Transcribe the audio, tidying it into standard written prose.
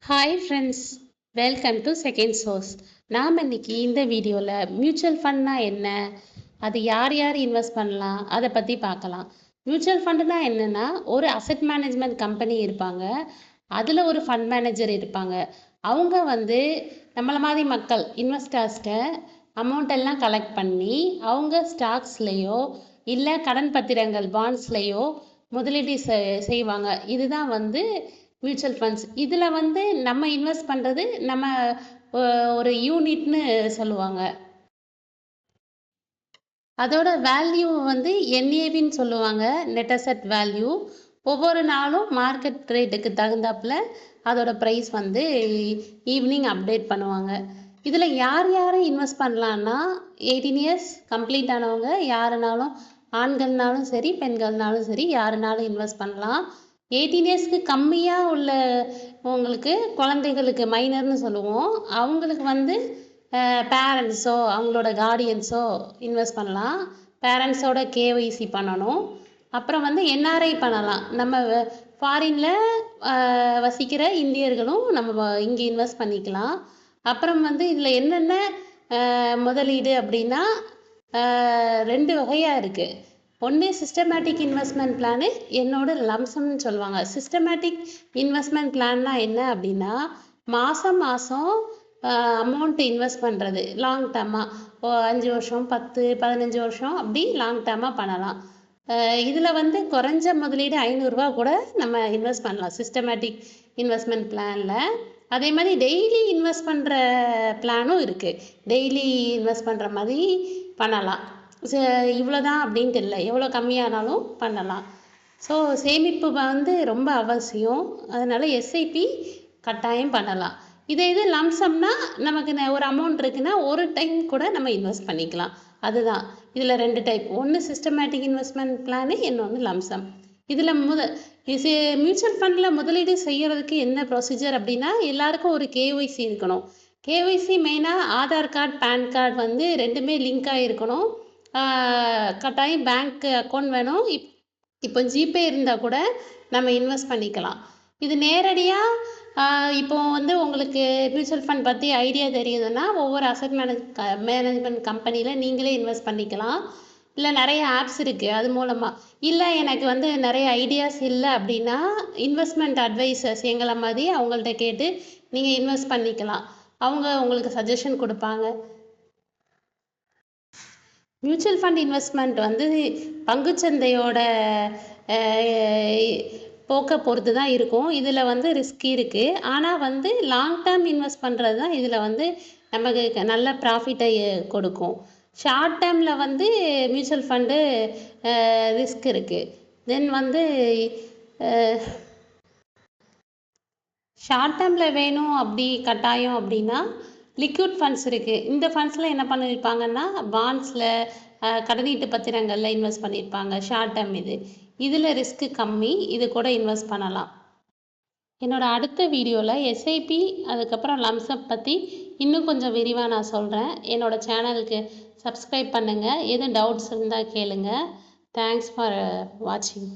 Hi friends, welcome to second source. நாம் இன்னைக்கு இந்த வீடியோவில் மியூச்சுவல் ஃபண்ட்னா என்ன, அது யார் யார் இன்வெஸ்ட் பண்ணலாம், அதை பற்றி பார்க்கலாம். மியூச்சுவல் ஃபண்டுனா என்னென்னா, ஒரு அசெட் மேனேஜ்மெண்ட் கம்பெனி இருப்பாங்க, அதில் ஒரு ஃபண்ட் மேனேஜர் இருப்பாங்க. அவங்க நம்மளை மாதிரி மக்கள் இன்வெஸ்டர்ஸ்கிட்ட அமௌண்ட் எல்லாம் கலெக்ட் பண்ணி அவங்க ஸ்டாக்ஸ்லேயோ இல்லை கடன் பத்திரங்கள் பாண்ட்ஸ்லேயோ முதலீடு செய்வாங்க. இதுதான் மியூச்சுவல் ஃபண்ட்ஸ். இதில் நம்ம இன்வெஸ்ட் பண்ணுறது நம்ம ஒரு யூனிட்னு சொல்லுவாங்க. அதோட வேல்யூ என்ஏவின்னு சொல்லுவாங்க, நெட் அசெட் வேல்யூ. ஒவ்வொரு நாளும் மார்க்கெட் ரேட்டுக்கு தகுந்தாப்புல அதோட ப்ரைஸ் ஈவினிங் அப்டேட் பண்ணுவாங்க. இதில் யார் யார் இன்வெஸ்ட் பண்ணலான்னா, 18 இயர்ஸ் கம்ப்ளீட் ஆனவங்க யாருனாலும், ஆண்கள்னாலும் சரி பெண்கள்னாலும் சரி யாருனாலும் இன்வெஸ்ட் பண்ணலாம். 18 இயர்ஸ்க்கு கம்மியாக உள்ள உங்களுக்கு குழந்தைகளுக்கு மைனர்னு சொல்லுவோம், அவங்களுக்கு பேரண்ட்ஸோ அவங்களோட கார்டியன்ஸோ இன்வெஸ்ட் பண்ணலாம். பேரண்ட்ஸோட கேஒய்சி பண்ணணும். அப்புறம் என்ஆர்ஐ பண்ணலாம். நம்ம ஃபாரினில் வசிக்கிற இந்தியர்களும் நம்ம இங்கே இன்வெஸ்ட் பண்ணிக்கலாம். அப்புறம் இதில் என்னென்ன முதலீடு அப்படின்னா, 2 வகையாக இருக்குது. ஒன்று சிஸ்டமேட்டிக் இன்வெஸ்ட்மெண்ட் பிளானு, என்னோட லம்சம்னு சொல்லுவாங்க. சிஸ்டமேட்டிக் இன்வெஸ்ட்மெண்ட் பிளான்னா என்ன அப்படின்னா, மாதம் அமௌண்ட் இன்வெஸ்ட் பண்ணுறது லாங் டேர்மாக, 5 வருஷம் 10 15 வருஷம் அப்படி லாங் டேர்மாக பண்ணலாம். இதில் குறைஞ்ச முதலீடு 500 ரூபா கூட நம்ம இன்வெஸ்ட் பண்ணலாம் சிஸ்டமேட்டிக் இன்வெஸ்ட்மெண்ட் பிளானில். அதே மாதிரி டெய்லி இன்வெஸ்ட் பண்ணுற பிளானும் இருக்குது. டெய்லி இன்வெஸ்ட் பண்ணுற மாதிரி பண்ணலாம். இவ்வளோ தான் அப்படின்ட்டு இல்லை, எவ்வளோ கம்மியானாலும் பண்ணலாம். ஸோ சேமிப்பு ரொம்ப அவசியம். அதனால் எஸ்ஐபி கட்டாயம் பண்ணலாம். இது லம்சம்னா நமக்கு ஒரு அமௌண்ட் இருக்குன்னா ஒரு டைம் கூட நம்ம இன்வெஸ்ட் பண்ணிக்கலாம். அதுதான் இதில் 2 டைப். ஒன்று சிஸ்டமேட்டிக் இன்வெஸ்ட்மெண்ட் பிளானு, இன்னொன்று லம்சம். இதில் மியூச்சுவல் ஃபண்டில் முதலீடு செய்கிறதுக்கு என்ன ப்ரொசீஜர் அப்படின்னா, எல்லாருக்கும் ஒரு கேஒய்சி இருக்கணும். கேஒய்சி மெயினாக ஆதார் கார்டு பேன் கார்டு ரெண்டுமே லிங்காக இருக்கணும். கட்டாயம் பேங்க் அக்கௌண்ட் வேணும். இப்போ ஜிபே இருந்தால் கூட நம்ம இன்வெஸ்ட் பண்ணிக்கலாம். இது நேரடியாக இப்போ உங்களுக்கு மியூச்சுவல் ஃபண்ட் பற்றி ஐடியா தெரியுதுன்னா, ஒவ்வொரு அசெட் மேனேஜ்மெண்ட் கம்பெனியில் நீங்களே இன்வெஸ்ட் பண்ணிக்கலாம். இல்லை நிறைய ஆப்ஸ் இருக்குது, அது மூலமாக. இல்லை எனக்கு நிறைய ஐடியாஸ் இல்லை அப்படின்னா, இன்வெஸ்ட்மெண்ட் அட்வைசர்ஸ் எங்களை மாதிரி அவங்கள்ட்ட கேட்டு நீங்கள் இன்வெஸ்ட் பண்ணிக்கலாம். அவங்க உங்களுக்கு சஜஷன் கொடுப்பாங்க. மியூச்சுவல் ஃபண்ட் இன்வெஸ்ட்மெண்ட் பங்குச்சந்தையோட போக்கை பொறுத்து தான் இருக்கும். இதில் ரிஸ்க் இருக்குது. ஆனால் லாங் டேர்ம் இன்வெஸ்ட் பண்ணுறது தான் இதில் நமக்கு நல்ல ப்ராஃபிட்டை கொடுக்கும். ஷார்ட் டேர்மில் மியூச்சுவல் ஃபண்டு ரிஸ்க் இருக்குது. தென் ஷார்ட் டேர்மில் வேணும் அப்படி கட்டாயம் அப்படின்னா லிக்விட் ஃபண்ட்ஸ் இருக்குது. இந்த ஃபண்ட்ஸில் என்ன பண்ணியிருப்பாங்கன்னா, பாண்ட்ஸில் கடனீட்டு பத்திரங்களில் இன்வெஸ்ட் பண்ணியிருப்பாங்க. ஷார்ட் டேர்ம் இதில் ரிஸ்க்கு கம்மி, இது கூட இன்வெஸ்ட் பண்ணலாம். என்னோடய அடுத்த வீடியோவில் எஸ்ஐபி அதுக்கப்புறம் லம்சம் பற்றி இன்னும் கொஞ்சம் விரிவாக நான் சொல்கிறேன். என்னோடய சேனலுக்கு சப்ஸ்கிரைப் பண்ணுங்கள். எதுவும் டவுட்ஸ் இருந்தால் கேளுங்கள். தேங்க்ஸ் ஃபார் வாட்சிங்.